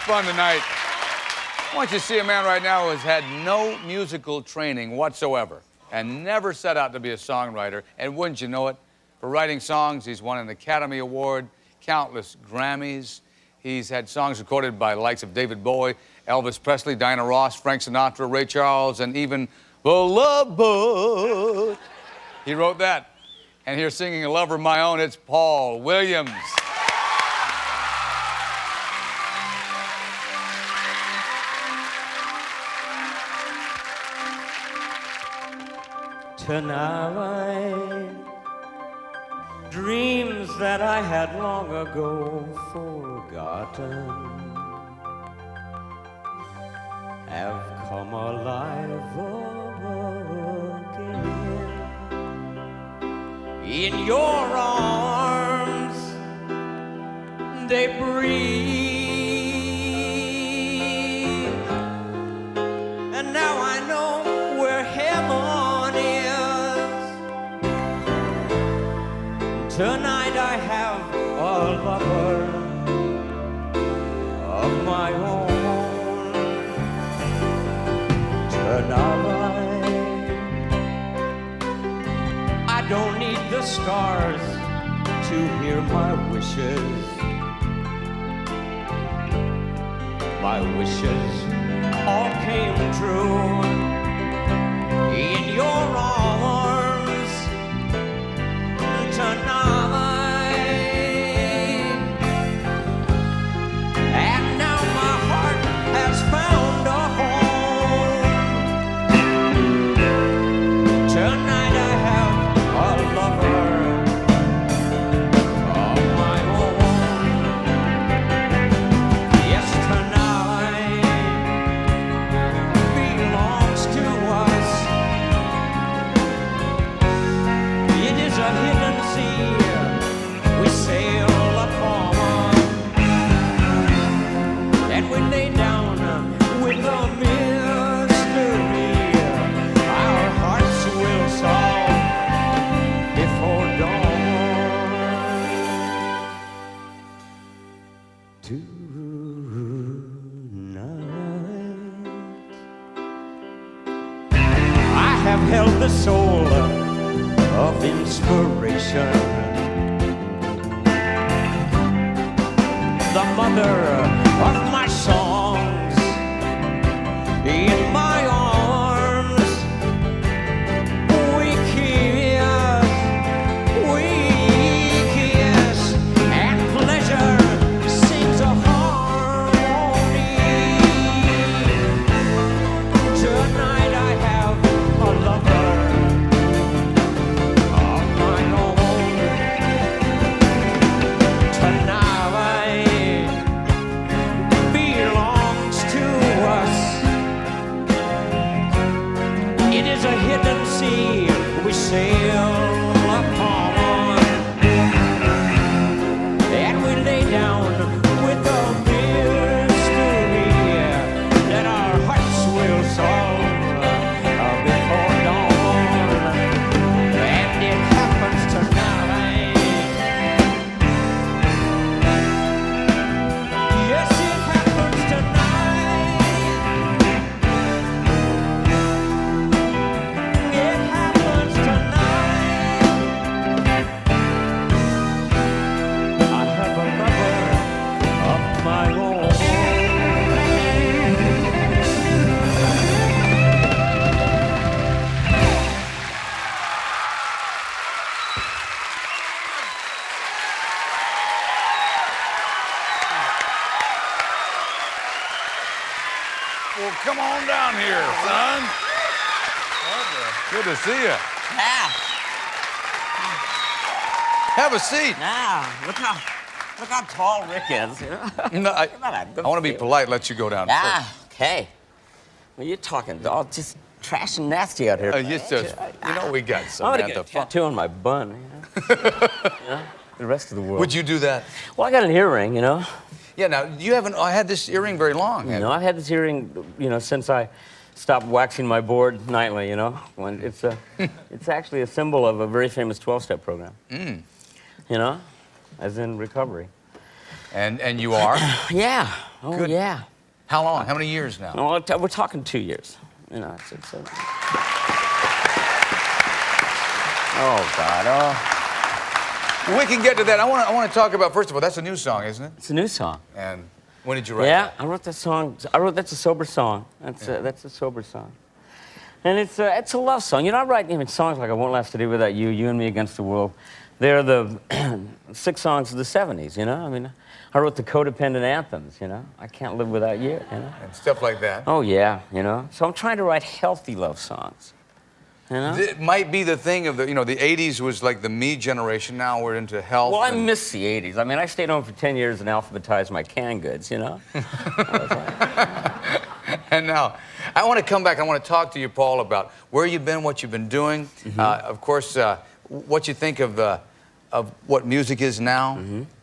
fun tonight. I want you to see a man right now who has had no musical training whatsoever and never set out to be a songwriter. And wouldn't you know it, for writing songs, he's won an Academy Award, countless Grammys. He's had songs recorded by the likes of David Bowie, Elvis Presley, Diana Ross, Frank Sinatra, Ray Charles, and even The Love Boat. He wrote that. And here singing A Lover of My Own, it's Paul Williams. Tonight, dreams that I had long ago forgotten have come alive again. In your arms, they breathe, and now I know where heaven is. Tonight I have a lover of my own. Tonight I don't need the stars to hear my wishes. My wishes all came true in your arms tonight. And now my heart has found a home. Tonight I have a lover of my own. Yes, tonight belongs to us. It is a hidden sea we sail upon, and we lay down with a mystery our hearts will solve before dawn. Tonight I have held the soul of inspiration, the mother of my songs, in my arms. We kiss, and pleasure sings a harmony. Tonight I have a lover of my own. Tonight belongs to us. It is a hidden sea we sail upon, and we lay down with a mystery that our hearts will solve before dawn. And it happens tonight. Yes, it happens tonight. It happens tonight. I have a lover of my own. Well, come on down here, son. Good to see you. Yeah. Have a seat. Now, look how tall Rick is. You know? No, I want to be polite, let you go down first. Ah, okay. Well, you're talking all just trash and nasty out here. It's just, you know, we got I'm some, gonna man. get a The fun. tattoo on my bun, you know? The rest of the world. Would you do that? Well, I got an earring, you know? Yeah, now, you haven't had this earring very long. have No, I've had this earring, you know, since I stopped waxing my board nightly, you know? When it's actually a symbol of a very famous 12-step program. You know? As in recovery. And you are? Yeah. Oh, Good. yeah. How long? How many years now? Well, we're talking 2 years. You know, it's oh, God. Oh. We can get to that. I want to talk about, first of all, that's a new song, isn't it? It's a new song. And when did you write Yeah, that? I wrote that song. That's a sober song. That's a sober song. And it's a love song. You know, I write even songs like I Won't Last Today Without You, You and Me Against the World. They're the 6 songs of the 70s, you know? I mean, I wrote the codependent anthems, you know? I Can't Live Without You, you know? And stuff like that. Oh, yeah, you know? So I'm trying to write healthy love songs, you know? It might be the thing of the, you know, the 80s was like the me generation. Now we're into health. Well, I miss the 80s. I mean, I stayed home for 10 years and alphabetized my canned goods, you know? And now, I want to come back. I want to talk to you, Paul, about where you've been, what you've been doing. Of course, what you think of what music is now,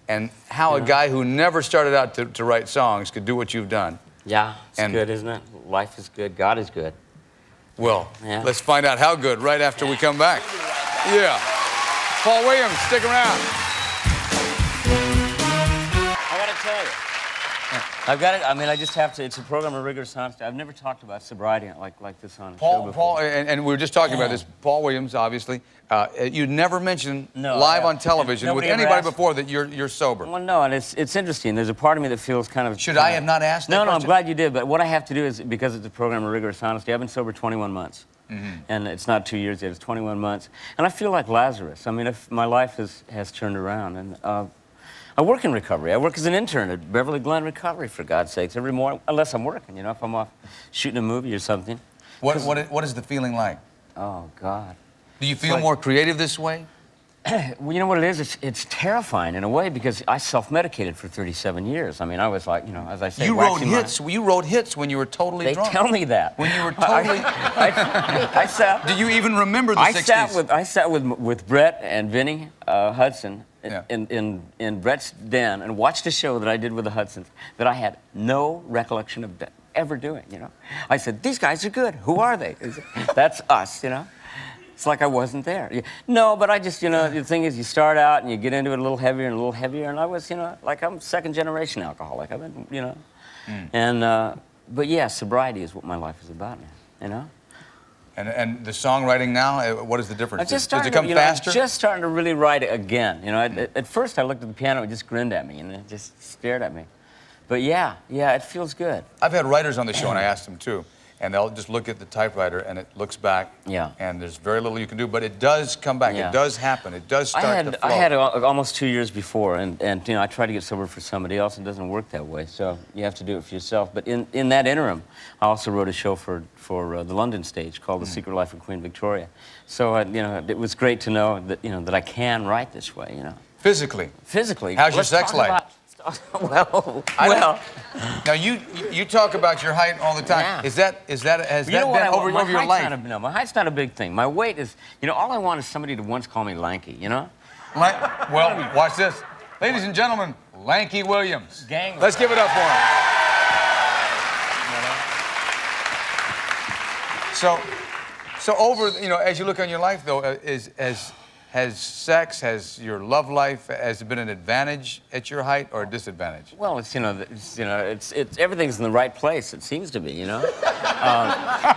and how a guy who never started out to write songs could do what you've done. Yeah, it's good, isn't it? Life is good. God is good. Well, Yeah. let's find out how good right after we come back. Yeah. Paul Williams, stick around. I gotta tell you, I've got it. I mean, I just have to. It's a program of rigorous honesty. I've never talked about sobriety like this on a show before. Paul, and we were just talking about this. Paul Williams, obviously, you'd never mentioned live on television with anybody before that you're sober. Well, no, and it's interesting. There's a part of me that feels kind of. Should I have not asked that No, question? I'm glad you did. But what I have to do is, because it's a program of rigorous honesty, I've been sober 21 months. And it's not 2 years yet, it's 21 months. And I feel like Lazarus. I mean, if my life has turned around. And I work in recovery. I work as an intern at Beverly Glen Recovery, for God's sakes, every morning, unless I'm working, you know, if I'm off shooting a movie or something. What is the feeling like? Oh, God. Do you feel more creative this way? Well, you know what it is? It's terrifying in a way, because I self-medicated for 37 years. I mean, I was like, you know, as I say, You wrote hits when you were totally They drunk. tell me that. When you were totally... I sat... Do you even remember the 60s? I sat with Brett and Vinny Hudson Yeah. in Brett's den and watched a show that I did with the Hudsons that I had no recollection of ever doing, you know? I said, these guys are good. Who are they? That's us, you know? It's like I wasn't there. No, but I just, you know, the thing is, you start out and you get into it a little heavier and a little heavier, and I was, you know, like I'm second-generation alcoholic. I've been, you know, and, but yeah, sobriety is what my life is about now, you know? And the songwriting now, what is the difference? Does it come faster? I'm just starting to really write it again. You know, at first I looked at the piano and just grinned at me and it just stared at me. But yeah, it feels good. I've had writers on the show, and I asked them too, and they'll just look at the typewriter and it looks back. Yeah. And there's very little you can do, but it does come back. Yeah. It does happen. It does start to flow. I had almost 2 years before, and you know, I tried to get sober for somebody else. It doesn't work that way, so you have to do it for yourself. But in that interim, I also wrote a show for the London stage called The Secret Life of Queen Victoria. So you know, it was great to know that, you know, that I can write this way, you know. Physically. Physically. How's your sex life? Well. Now you talk about your height all the time. Yeah. Has that been over your life? No, my height's not a big thing. My weight is, you know, all I want is somebody to once call me lanky, you know? Well, watch this. Ladies and gentlemen, Lanky Williams. Gang. Let's give it up for him. So over, you know, as you look on your life, though, has sex, has your love life, has it been an advantage at your height or a disadvantage? Well, it's, you know, it's everything's in the right place. It seems to be, you know.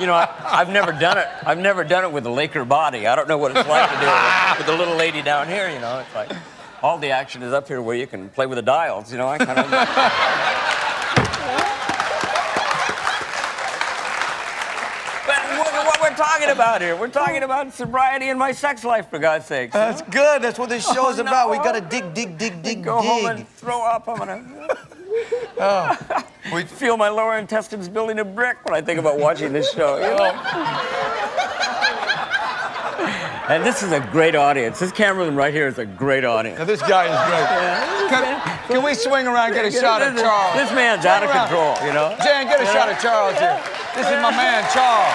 You know, I've never done it. I've never done it with a Laker body. I don't know what it's like to do it with the little lady down here. You know, it's like all the action is up here where you can play with the dials. You know, I kind of. What we're talking about here? We're talking about sobriety and my sex life, for God's sake. That's good. That's what this show's about. We gotta dig. Go home and throw up. I'm gonna. We feel my lower intestines building a brick when I think about watching this show. You know? And this is a great audience. This cameraman right here is a great audience. Now, this guy is great. Yeah, can we swing around and get a shot at Charles? This man's out of control, you know? Jan, get a shot at Charles here. This is my man, Charles.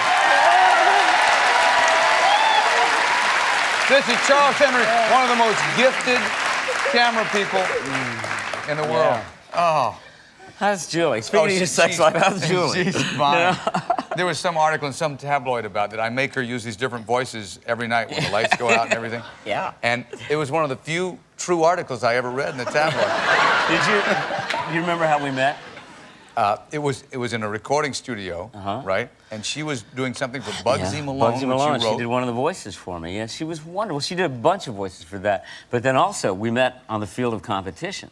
This is Charles Henry, one of the most gifted camera people in the world. Oh. How's Julie? Speaking of your sex life, how's Julie? She's fine. There was some article in some tabloid about that. I make her use these different voices every night when the lights go out and everything. Yeah. And it was one of the few true articles I ever read in the tabloid. you remember how we met? It was in a recording studio, right? And she was doing something for Bugsy Malone. Bugsy Malone. Which you wrote. She did one of the voices for me. Yeah, she was wonderful. She did a bunch of voices for that. But then also, we met on the field of competition.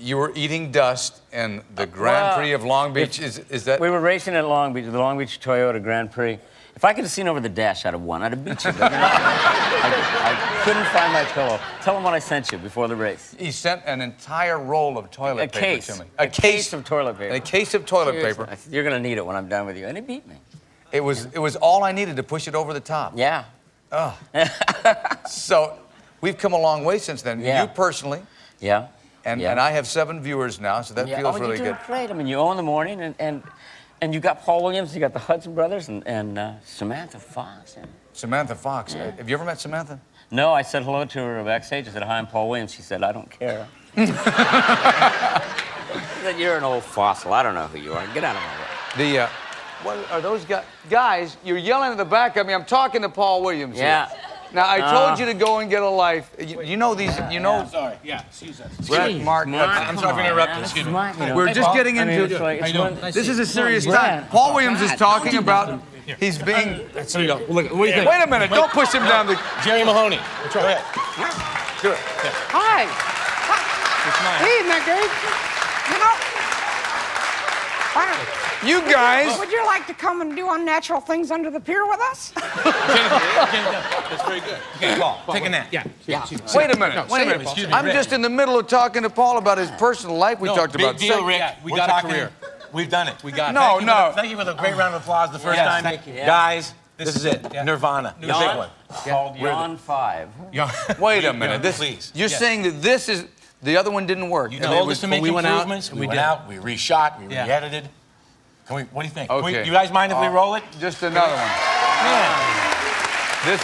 You were eating dust in the Grand Prix of Long Beach. Is that? We were racing at Long Beach, the Long Beach Toyota Grand Prix. If I could have seen over the dash, I'd have won. I'd have beat you. But, I couldn't find my pillow. Tell them what I sent you before the race. He sent an entire roll of toilet paper to me. A case of toilet paper. A case of toilet paper. You're going to need it when I'm done with you. And he beat me. It was all I needed to push it over the top. Yeah. Oh. So we've come a long way since then. Yeah. You personally. Yeah. And I have 7 viewers now, so that feels really you're good. Great. I mean, you own the morning, and you got Paul Williams, you got the Hudson brothers, and Samantha Fox. Yeah. Samantha Fox. Yeah. Have you ever met Samantha? No, I said hello to her backstage. I said, hi, I'm Paul Williams. She said, I don't care. She said, you're an old fossil. I don't know who you are. Get out of my way. What are those guys? Guys, you're yelling at the back of me. I'm talking to Paul Williams Yeah. here. Now, I told you to go and get a life. You know these, you know... Sorry, yeah, excuse us. Brett, Mark, I'm sorry for interrupting, excuse me. We're just getting into... This is a serious time. Paul Williams is talking about... He's being... There you go. Look, what do you think? Wait a minute, don't push him down the... Jerry Mahoney. Go ahead. Do it. Hi. It's mine. Hey, my guys. You know, You guys... would you like to come and do unnatural things under the pier with us? That's very good. Okay, Paul, take a nap. Yeah. Wait a minute, wait a minute. Excuse me, I'm Rick. just in the middle of talking to Paul about his personal life. We talked about... Big deal, Rick. We We're got a talking- career. We've done it. We got it. No, no. Thank you for the great round of applause the first Yes, time. thank you. Yeah. Guys, this is it. Nirvana. The big one. Called Yawn 5. Wait a minute. This, Please. You're saying that this is... The other one didn't work. You and told it us to make we went out, improvemements. and We we went did. out. We reshot. We Yeah. re-edited. What do you think? Okay. You guys mind if we roll it? Just another one. Yeah. This...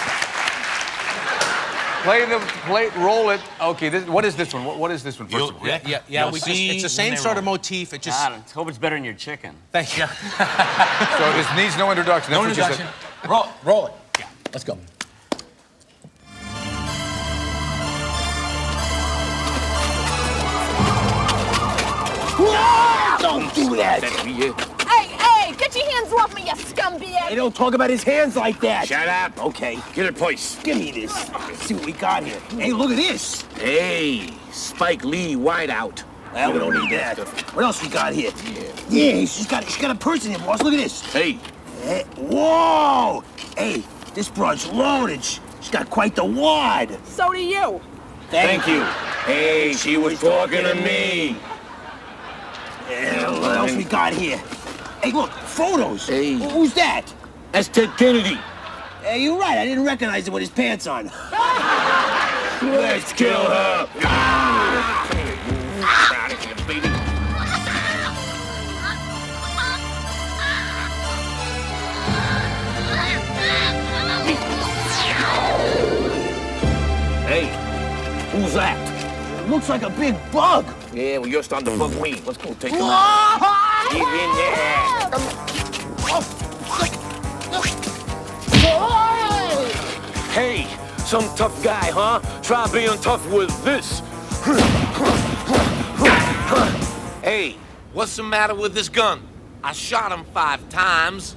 roll it. Okay, what is this one? What is this one, first of all? Rick, Yeah, you'll we just, see it's the when same they sort of roll. motif. It just... God, I hope it's better than your chicken. Thank you. So this needs no introduction. That's No what you introduction. said. Roll it. Yeah, let's go. Don't do that! Hey, get your hands off me, you scumbag! Hey, don't talk about his hands like that! Shut up. Okay, Get it, please. give me this. Let's see what we got here. Hey, look at this! Hey, Spike Lee wideout. Well, we don't need that. What else we got here? Yeah, she's got a purse in here, boss. Look at this. Hey, Whoa! Hey, this broad's loaded. She's got quite the wad. So do you. thank you. Hey, she was talking to me. Yeah, what else we got here? Hey, look, photos. Hey. Who's that? That's Ted Kennedy. Hey, you're right. I didn't recognize him with his pants on. Let's kill her. Ah! Out of here, baby. Hey, who's that? It looks like a big bug. Yeah, well, you're starting to bug me. Let's go take him out. Get in there. Hey, some tough guy, huh? Try being tough with this. Hey, what's the matter with this gun? I shot him 5 times.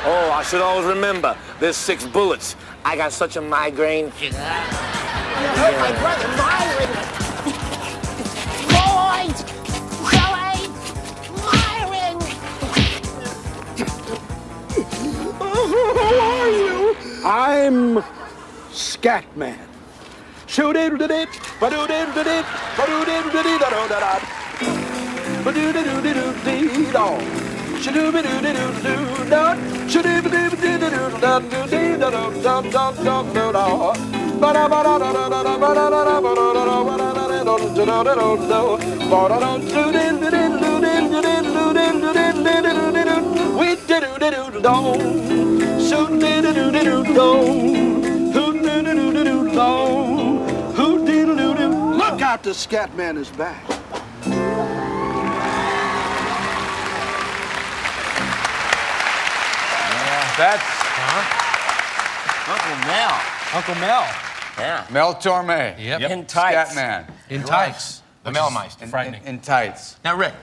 Oh, I should always remember, there's 6 bullets. I got such a migraine. You hurt my brother, Myron! Lloyd! Billy! Myron! Who are you? I'm Scatman. Shoo-diddle-diddle, ba-doo-diddle-diddle, ba-doo-diddle-diddle-da-da-da-da. Ba-doo-diddle-diddle-dee-daw. Shoo-doo-ba-doo-diddle-doo-da. Shoo-doo-ba-doo-diddle-da-da-da-da-da-da-da. Ba-da-ba-da-da-da-da-da, ba-da-da-da-da-da-da-da-da-da-da-da-da-da. Ba-da-da-do-diddle-diddle-diddle-diddle-diddle-diddle-diddle-diddle. We diddle-diddle-dong. Shoo-diddle-diddle-dong. Hoo-diddle-diddle-dong. Hoo-diddle-diddle. Look out, the Scatman is back. That's Uncle Mel. Uncle Mel. Yeah. Mel Torme. Yep. In tights. Scatman. In tights. The Melmeister. In, Frightening. in tights. Now, Rick,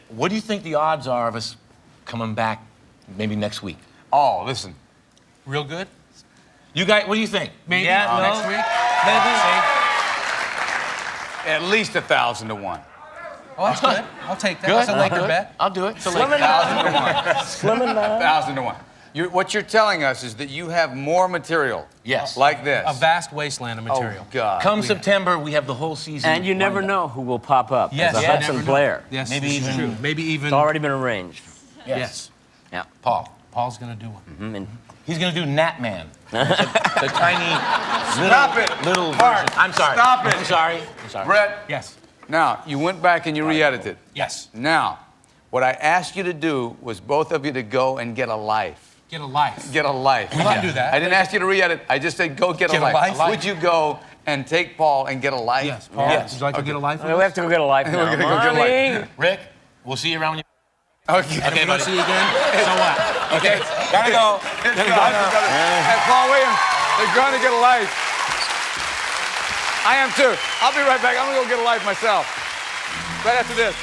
what do you think the odds are of us coming back maybe next week? Oh, listen. Real good? You guys, what do you think? Maybe. Yeah, no? Next week? Maybe. At least 1,000 to 1. Oh, that's good. I'll take that. Good. That's a Laker Good. bet. I'll do it. It's a Slim Laker. enough. 1,000 to 1. Slim enough. 1,000 to 1. What you're telling us is that you have more material. Yes. Like this. A vast wasteland of material. Oh, God. Come September, we have the whole season. And you never lined up. know who will pop up Yes. as a Yeah, Hudson never know. player. Yes, Maybe this is even- true. Maybe even. It's already been arranged. Yes. Yeah. Paul. Paul's gonna do one. And He's gonna do Nat Man. the tiny Stop it. little Mark, version. I'm sorry. stop it. I'm sorry. I'm sorry. Brett, Yes. now, you went back and you re-edited. Yes. Now, what I asked you to do was both of you to go and get a life. Get a life. Get a life. We can do that. I didn't ask you to re-edit. I just said go get a Get a life. life? Would you go and take Paul and get a life? Yes. Paul, Yes. would you like to get a life? we have to go get a life now. We're gonna go get a life. Mommy! Rick, we'll see you around when you. Okay. And if we don't see you again, so what? Okay. Gotta go. It's done. Hey, Paul Williams, they're going to get a life. I am too. I'll be right back. I'm going to go get a life myself. Right after this.